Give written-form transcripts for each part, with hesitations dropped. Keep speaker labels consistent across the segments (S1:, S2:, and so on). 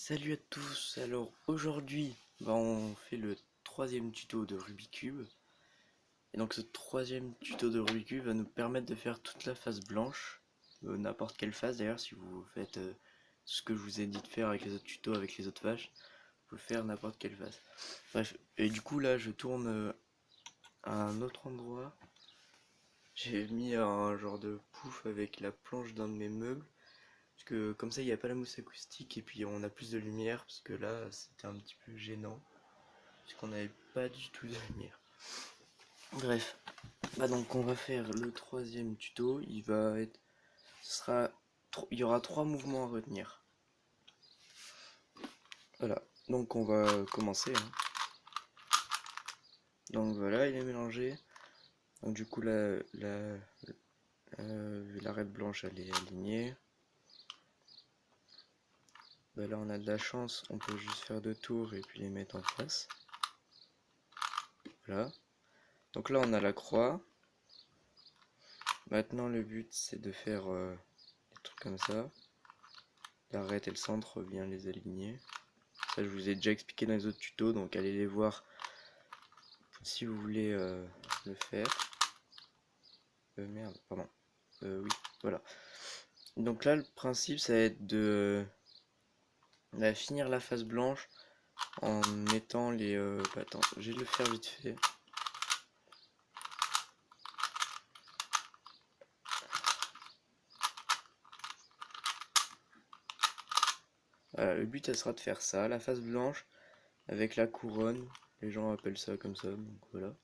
S1: Salut à tous, alors aujourd'hui on fait le troisième tuto de Rubik's Cube. Et donc ce troisième tuto de Rubik's Cube va nous permettre de faire toute la face blanche, n'importe quelle face d'ailleurs. Si vous faites ce que je vous ai dit de faire avec les autres tutos, avec les autres vaches, vous pouvez faire n'importe quelle face. Bref, et du coup là je tourne à un autre endroit. J'ai mis un genre de pouf avec la planche d'un de mes meubles. Parce que comme ça il n'y a pas la mousse acoustique et puis on a plus de lumière, parce que là c'était un petit peu gênant puisqu'on n'avait pas du tout de lumière. Bref, donc on va faire le troisième tuto. Il y aura trois mouvements à retenir. Voilà, donc on va commencer, hein. Donc voilà, il est mélangé. Donc du coup l'arête blanche elle est alignée. Là on a de la chance, on peut juste faire deux tours et puis les mettre en face. Voilà. Donc là on a la croix. Maintenant le but c'est de faire des trucs comme ça. L'arête et le centre, bien les aligner. Ça je vous ai déjà expliqué dans les autres tutos, donc allez les voir si vous voulez le faire. Merde, pardon. Oui, voilà. Donc là le principe ça va être de finir la face blanche en mettant les... attends, je vais le faire vite fait. Voilà, le but, ça sera de faire ça, la face blanche, avec la couronne. Les gens appellent ça comme ça, donc voilà.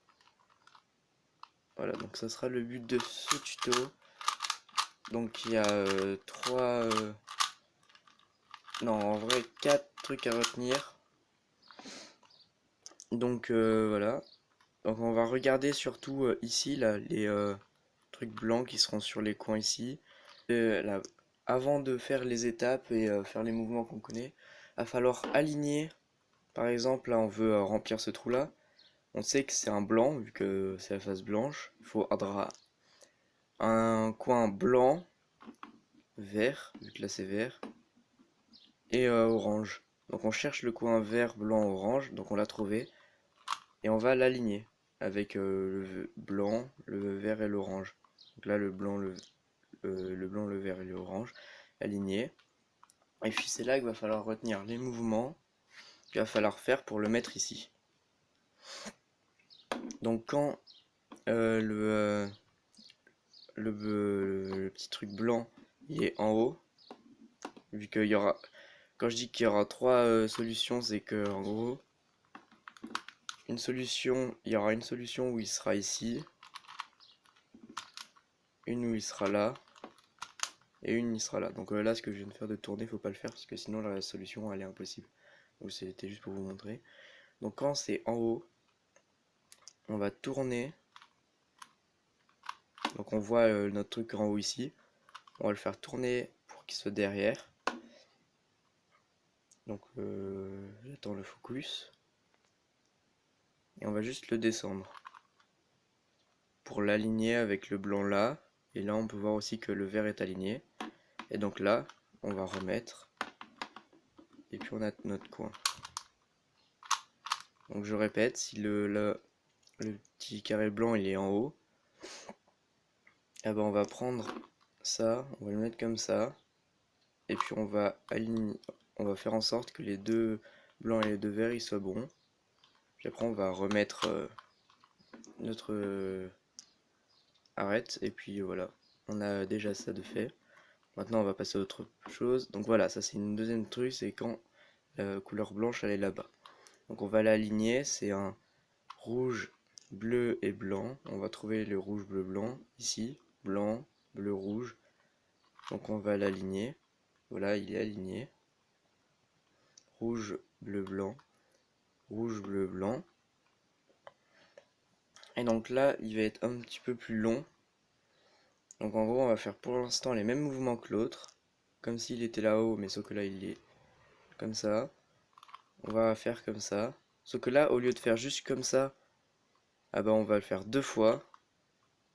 S1: Voilà, donc ça sera le but de ce tuto. Donc il y a non, en vrai, 4 trucs à retenir. Donc voilà. Donc on va regarder surtout ici, là, les trucs blancs qui seront sur les coins ici. Là, avant de faire les étapes et faire les mouvements qu'on connaît, il va falloir aligner. Par exemple, là, on veut remplir ce trou-là. On sait que c'est un blanc, vu que c'est la face blanche. Il faudra un coin blanc, vert, vu que là c'est vert, et orange. Donc on cherche le coin vert, blanc, orange, donc on l'a trouvé. Et on va l'aligner avec le blanc, le vert et l'orange. Donc là le blanc, le blanc, le vert et l'orange, aligné. Et puis c'est là qu'il va falloir retenir les mouvements qu'il va falloir faire pour le mettre ici. Donc quand le petit truc blanc il est en haut, vu qu'il y aura, quand je dis qu'il y aura trois solutions, c'est que en gros il y aura une solution où il sera ici, une où il sera là, et une il sera là. Donc là ce que je viens de faire de tourner, faut pas le faire parce que sinon la solution elle est impossible. Donc c'était juste pour vous montrer. Donc quand c'est en haut, on va tourner. Donc on voit notre truc en haut ici. On va le faire tourner pour qu'il soit derrière. Donc j'attends le focus. Et on va juste le descendre. Pour l'aligner avec le blanc là. Et là on peut voir aussi que le vert est aligné. Et donc là, on va remettre. Et puis on a notre coin. Donc je répète, si le petit carré blanc il est en haut, on va prendre ça, on va le mettre comme ça. Et puis on va aligner, on va faire en sorte que les deux blancs et les deux verts ils soient bons. Puis après on va remettre notre arête. Et puis voilà, on a déjà ça de fait. Maintenant on va passer à autre chose. Donc voilà, ça c'est une deuxième truc, c'est quand la couleur blanche elle est là-bas. Donc on va l'aligner, c'est un rouge, bleu et blanc. On va trouver le rouge, bleu, blanc ici. Blanc, bleu, rouge. Donc on va l'aligner. Voilà, il est aligné. Rouge, bleu, blanc. Rouge, bleu, blanc. Et donc là, il va être un petit peu plus long. Donc en gros, on va faire pour l'instant les mêmes mouvements que l'autre. Comme s'il était là-haut, mais sauf que là, il est comme ça. On va faire comme ça. Sauf que là, au lieu de faire juste comme ça, on va le faire deux fois.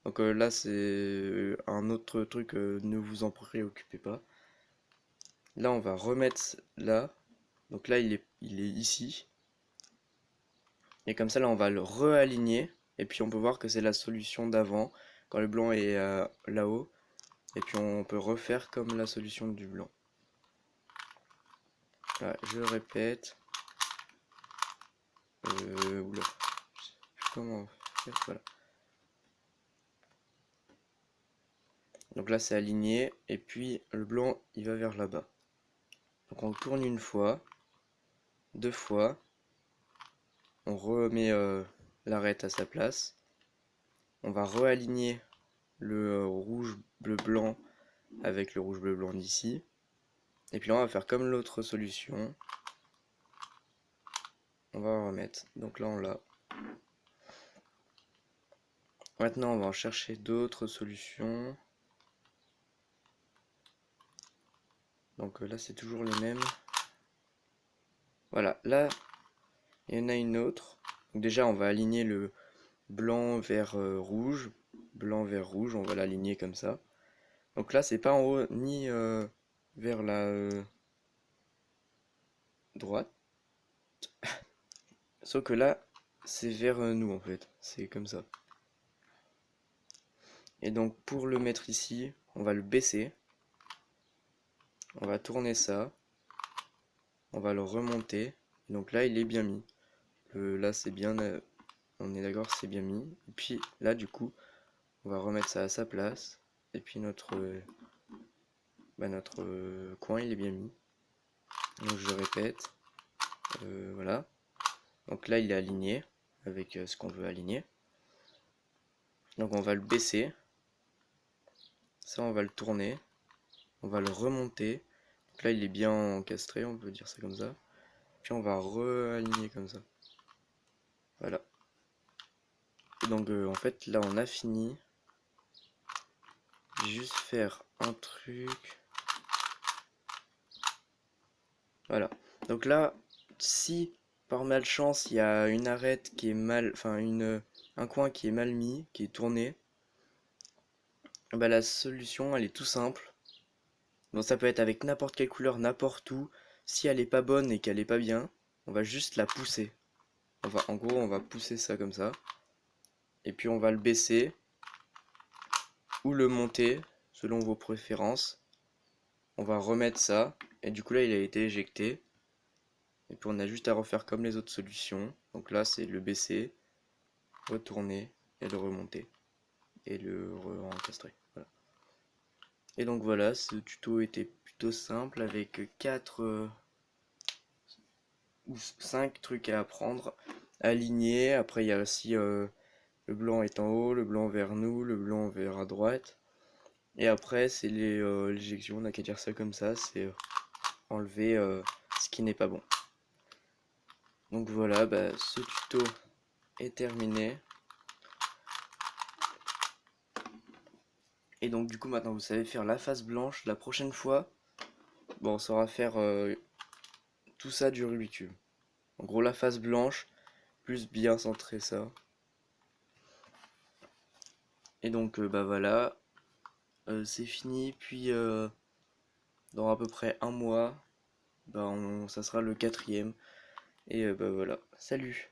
S1: Donc là, c'est un autre truc, ne vous en préoccupez pas. Là, on va remettre là. Donc là il est ici. Et comme ça là on va le réaligner. Et puis on peut voir que c'est la solution d'avant. Quand le blanc est là-haut. Et puis on peut refaire comme la solution du blanc. Voilà, je répète. Oula. Je sais plus comment faire. Voilà. Donc là c'est aligné. Et puis le blanc il va vers là-bas. Donc on tourne une fois. Deux fois. On remet l'arête à sa place. On va réaligner le rouge bleu blanc avec le rouge bleu blanc d'ici. Et puis là on va faire comme l'autre solution. On va remettre. Donc là on l'a. Maintenant on va en chercher d'autres solutions. Donc là c'est toujours les mêmes. Voilà, là il y en a une autre. Donc déjà on va aligner le blanc vers rouge. Blanc vers rouge, on va l'aligner comme ça. Donc là c'est pas en haut ni vers la droite. Sauf que là c'est vers nous en fait. C'est comme ça. Et donc pour le mettre ici, on va le baisser. On va tourner ça. On va le remonter. Donc là il est bien mis. Là c'est bien, on est d'accord, c'est bien mis. Et puis là du coup, on va remettre ça à sa place. Et puis notre coin il est bien mis. Donc je répète. Voilà. Donc là il est aligné avec ce qu'on veut aligner. Donc on va le baisser. Ça on va le tourner. On va le remonter. Donc là il est bien encastré, on peut dire ça comme ça. Puis on va re-aligner comme ça. Voilà. Et donc en fait là on a fini. Je vais juste faire un truc. Voilà. Donc là, si par malchance il y a une arête qui est mal, enfin un coin qui est mal mis, qui est tourné, bah la solution elle est tout simple. Donc ça peut être avec n'importe quelle couleur, n'importe où. Si elle est pas bonne et qu'elle est pas bien, on va juste la pousser. En gros, on va pousser ça comme ça. Et puis on va le baisser ou le monter selon vos préférences. On va remettre ça et du coup là il a été éjecté. Et puis on a juste à refaire comme les autres solutions. Donc là c'est le baisser, retourner et le remonter. Et le re-encastrer. Voilà. Et donc voilà, ce tuto était plutôt simple avec 4 ou 5 trucs à apprendre. Aligner, après il y a aussi le blanc est en haut, le blanc vers nous, le blanc vers à droite. Et après c'est l'éjection, on n'a qu'à dire ça comme ça, c'est enlever ce qui n'est pas bon. Donc voilà, bah, ce tuto est terminé. Et donc du coup maintenant vous savez faire la face blanche. La prochaine fois, bon, on saura faire tout ça du Rubik's Cube. En gros la face blanche, plus bien centrer ça. Et donc bah voilà, c'est fini. Puis dans à peu près un mois, bah, ça sera le 4e. Et bah voilà, salut!